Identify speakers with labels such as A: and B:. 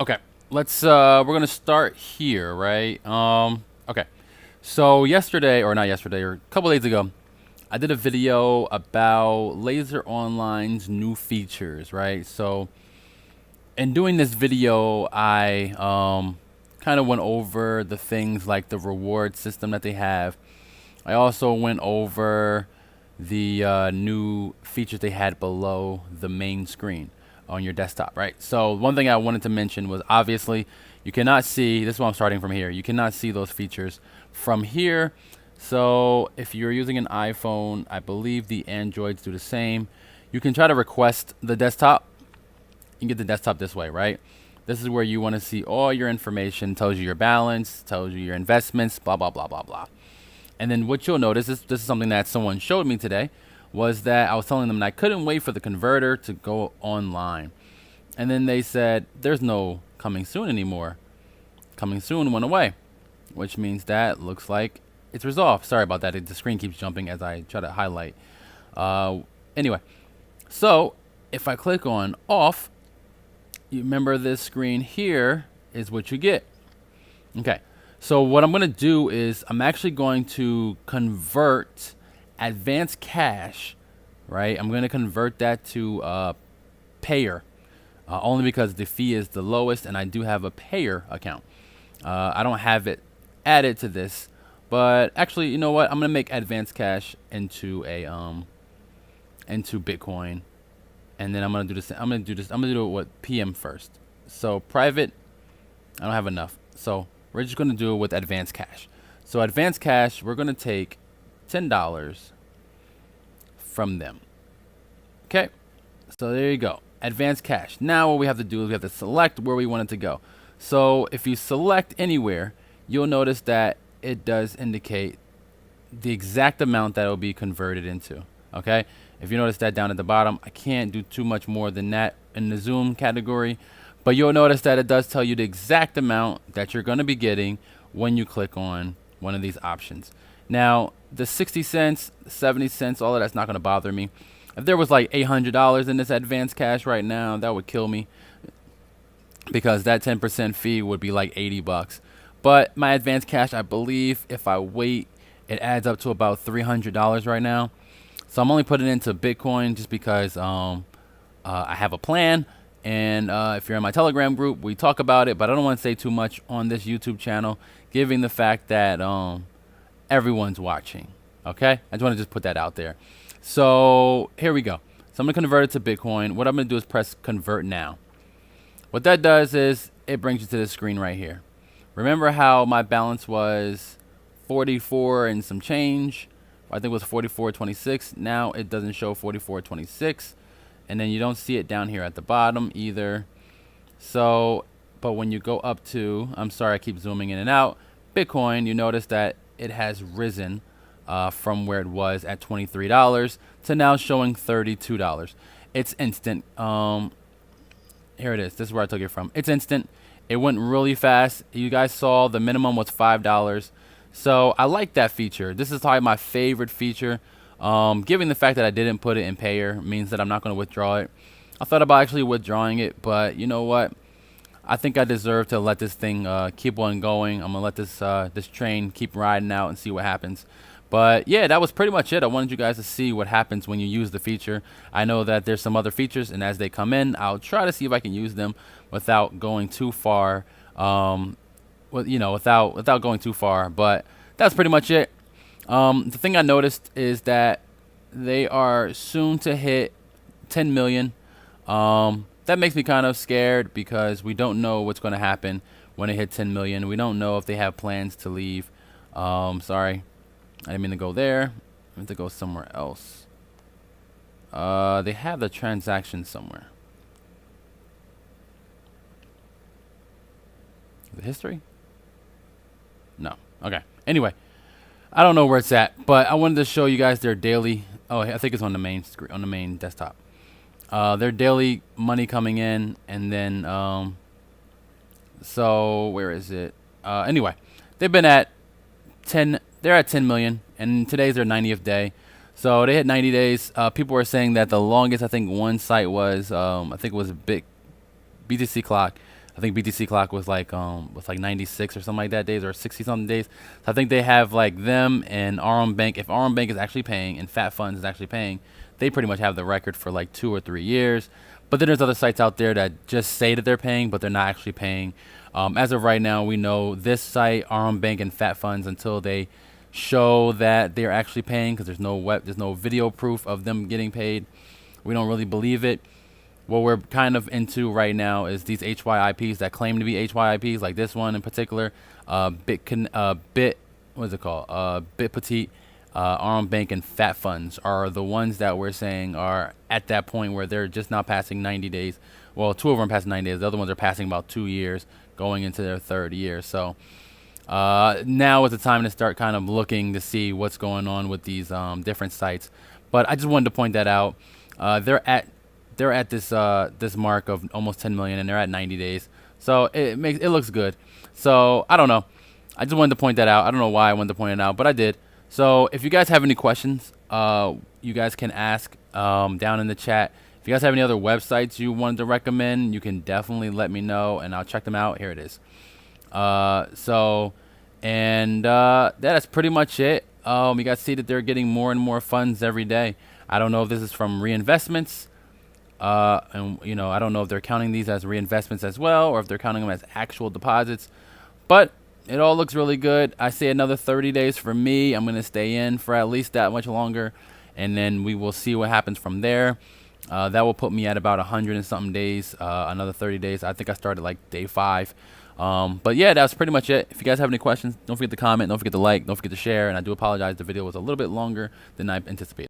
A: Okay, we're gonna start here, right? Okay. So yesterday, or not yesterday, or a couple days ago, I did a video about LaserOnline's new features, right? So in doing this video, I kind of went over the things like the reward system that they have. I also went over the new features they had below the main screen on your desktop, right? So one thing I wanted to mention was obviously you cannot see, this is why I'm starting from here, you cannot see those features from here. So if you're using an iPhone, I believe the Androids do the same. You can try to request the desktop. You can get the desktop this way, right? This is where you want to see all your information, tells you your balance, tells you your investments, blah, blah, blah, blah, blah. And then what you'll notice, this is something that someone showed me today, was that I was telling them that I couldn't wait for the converter to go online. And then they said, there's no coming soon anymore. Coming soon went away, which means that looks like it's resolved. Sorry about that. The screen keeps jumping as I try to highlight. Anyway, so if I click on off, you remember this screen here is what you get. Okay. So what I'm going to do is I'm actually going to convert advanced cash, right? I'm going to convert that to payer, only because the fee is the lowest and I do have a payer account. I don't have it added to this, but actually, you know what? I'm going to make advanced cash into a into Bitcoin, and then I'm going to do this. I'm going to do it with PM first. So private, I don't have enough. So we're just going to do it with advanced cash. So advanced cash, we're going to take $10 from them. Okay. So there you go. Advanced cash. Now what we have to do is we have to select where we want it to go. So if you select anywhere, you'll notice that it does indicate the exact amount that it will be converted into. Okay. If you notice that down at the bottom, I can't do too much more than that in the Zoom category. But you'll notice that it does tell you the exact amount that you're going to be getting when you click on one of these options. Now, the 60 cents, 70 cents, all of that's not going to bother me. If there was like $800 in this advanced cash right now, that would kill me, because that 10% fee would be like 80 bucks. But my advanced cash, I believe if I wait, it adds up to about $300 right now. So I'm only putting it into Bitcoin just because I have a plan. And if you're in my Telegram group, we talk about it, but I don't want to say too much on this YouTube channel, given the fact that everyone's watching. Okay? I just want to just put that out there. So here we go. So I'm going to convert it to Bitcoin. What I'm going to do is press convert now. What that does is it brings you to this screen right here. Remember how my balance was 44 and some change? I think it was 44.26. Now it doesn't show 44.26. And then you don't see it down here at the bottom either. So, but when you go up to, I'm sorry, I keep zooming in and out, Bitcoin, you notice that it has risen from where it was at $23 to now showing $32. It's instant. Here it is. This is where I took it from. It's instant. It went really fast. You guys saw the minimum was $5. So I like that feature. This is probably my favorite feature. Given the fact that I didn't put it in payer means that I'm not going to withdraw it. I thought about actually withdrawing it, but you know what? I think I deserve to let this thing keep on going. I'm going to let this train keep riding out and see what happens. But yeah, that was pretty much it. I wanted you guys to see what happens when you use the feature. I know that there's some other features, and as they come in, I'll try to see if I can use them without going too far. Without going too far. But that's pretty much it. The thing I noticed is that they are soon to hit 10 million. That makes me kind of scared because we don't know what's going to happen when it hit 10 million. We don't know if they have plans to leave. Sorry, I didn't mean to go there. I meant to go somewhere else. They have the transaction somewhere. The history? No. Okay. Anyway. I don't know where it's at, but I wanted to show you guys their daily. Oh, I think it's on the main screen, on the main desktop. Their daily money coming in, and then so where is it? Anyway, they've been at 10. They're at 10 million, and today's their 90th day. So they hit 90 days. People were saying that the longest, I think, one site was, I think it was BTC Clock. I think BTC clock was like 96 or something like that days, or 60 something days. So I think they have like them and RM Bank. If RM Bank is actually paying and Fat Funds is actually paying, they pretty much have the record for like 2 or 3 years. But then there's other sites out there that just say that they're paying, but they're not actually paying. As of right now, we know this site, RM Bank and Fat Funds, until they show that they're actually paying, because there's no video proof of them getting paid. We don't really believe it. What we're kind of into right now is these HYIPs that claim to be HYIPs, like this one in particular, what is it called? Bit Petite, RM Bank, and Fat Funds are the ones that we're saying are at that point where they're just not passing 90 days. Well, 2 of them are passing 90 days. The other ones are passing about 2 years, going into their 3rd year. So now is the time to start kind of looking to see what's going on with these different sites. But I just wanted to point that out. They're at this mark of almost 10 million, and they're at 90 days. So it looks good. So I don't know. I just wanted to point that out. I don't know why I wanted to point it out, but I did. So if you guys have any questions, you guys can ask down in the chat. If you guys have any other websites you wanted to recommend, you can definitely let me know, and I'll check them out. Here it is. That's pretty much it. You guys see that they're getting more and more funds every day. I don't know if this is from reinvestments. And I don't know if they're counting these as reinvestments as well, or if they're counting them as actual deposits. But it all looks really good. I say another 30 days for me. I'm going to stay in for at least that much longer, and then we will see what happens from there. That will put me at about 100 and something days, another 30 days. I think I started like day 5. But yeah, that's pretty much it. If you guys have any questions, don't forget to comment, don't forget to like, don't forget to share. And I do apologize, the video was a little bit longer than I anticipated.